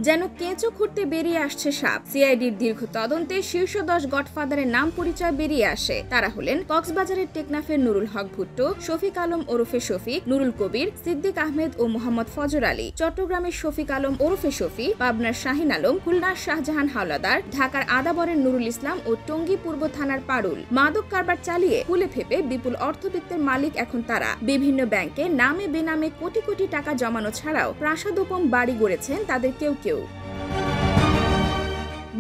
যেন কেঁচো খুঁড়তে বেরিয়ে আসছে সাপ। সিআইডির দীর্ঘ তদন্তে শীর্ষ 10 গডফাদারের নাম পরিচয় বেরিয়ে আসে। তারা হলেন কক্সবাজারের টেকনাফের নুরুল হক ভুট্টো, শফিক আলম ওরফে শফিক, নুরুল কবির, সিদ্দিক আহমেদ ও মোহাম্মদ ফজর আলী, চট্টগ্রামের শফিক আলম ওরফে শফি, পাবনার শাহিন আলম, খুলনার শাহজাহান হাওলাদার, ঢাকার আদাবরের নুরুল ইসলাম ও টঙ্গী পূর্ব থানার পারুল। মাদক কারবার চালিয়ে ফুলে ফেপে বিপুল অর্থবিত্তের মালিক এখন তারা। বিভিন্ন ব্যাংকে নামে বেনামে কোটি কোটি টাকা জমানো ছাড়াও প্রাসাদোপম বাড়ি গড়েছেন তাদের কেউ কেউ।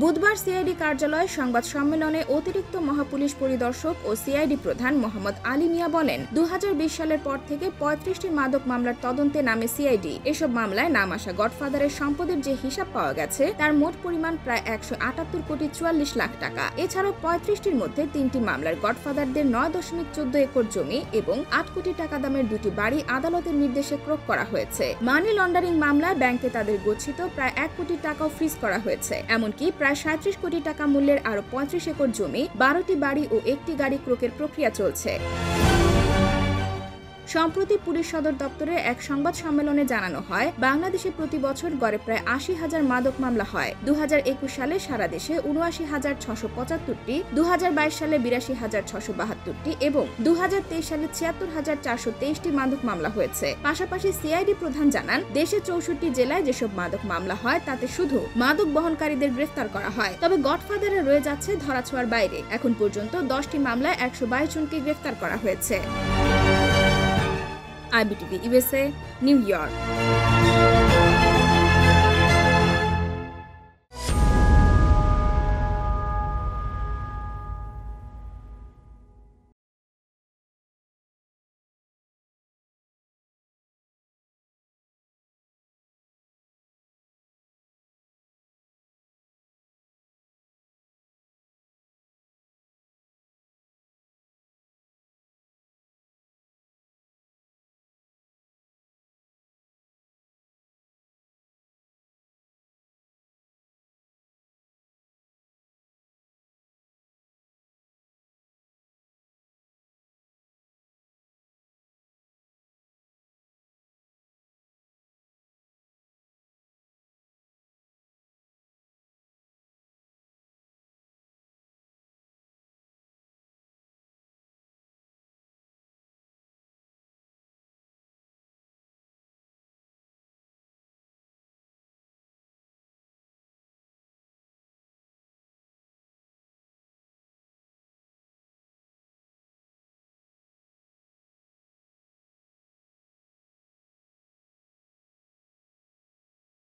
বুধবার সিআইডি কার্যালয়ে সংবাদ সম্মেলনে অতিরিক্ত মহাপুলিশ পরিদর্শক ও সিআইডি প্রধান মোহাম্মদ আলী মিয়া বলেন, 2020 সালের পর থেকে 35টি মাদক মামলার তদন্তে নামে সিআইডি। এসব মামলায় নাম আসা গডফাদারের সম্পদের যে হিসাব পাওয়া গেছে তার মোট পরিমাণ প্রায় 178 কোটি 44 লাখ টাকা। এছাড়াও 35টির মধ্যে 3টি মামলার গডফাদারদের 9.14 একর জমি এবং 8 কোটি টাকা দামের 2টি বাড়ি আদালতের নির্দেশে ক্রয় করা হয়েছে। মানি লন্ডারিং মামলায় ব্যাংকে তাদের গচ্ছিত প্রায় 1 কোটি টাকাও ফ্রিজ করা হয়েছে। এমনকি প্রায় 37 কোটি টাকা মূল্যের আরো 35 একর জমি, 12টি বাড়ি ও 1টি গাড়ি ক্রয়ের প্রক্রিয়া চলছে। সম্প্রতি পুলিশ সদর দপ্তরে এক সংবাদ সম্মেলনে জানানো হয়, বাংলাদেশে প্রতি বছর গড়ে প্রায় 80,000 মাদক মামলা হয়। 2021 সালে সারা দেশে 79,675টি, 2022 সালে 82,672টি এবং 2023 সালে 76,423টি মাদক মামলা হয়েছে। পাশাপাশি সিআইডি প্রধান জানান, দেশে 64 জেলায় যেসব মাদক মামলা হয় তাতে শুধু মাদক বহনকারীদের গ্রেফতার করা হয়, তবে গডফাদারে রয়ে যাচ্ছে ধরাছোঁয়ার বাইরে। এখন পর্যন্ত 10টি মামলায় 122 জনকে গ্রেফতার করা হয়েছে। IBTV USA, New York।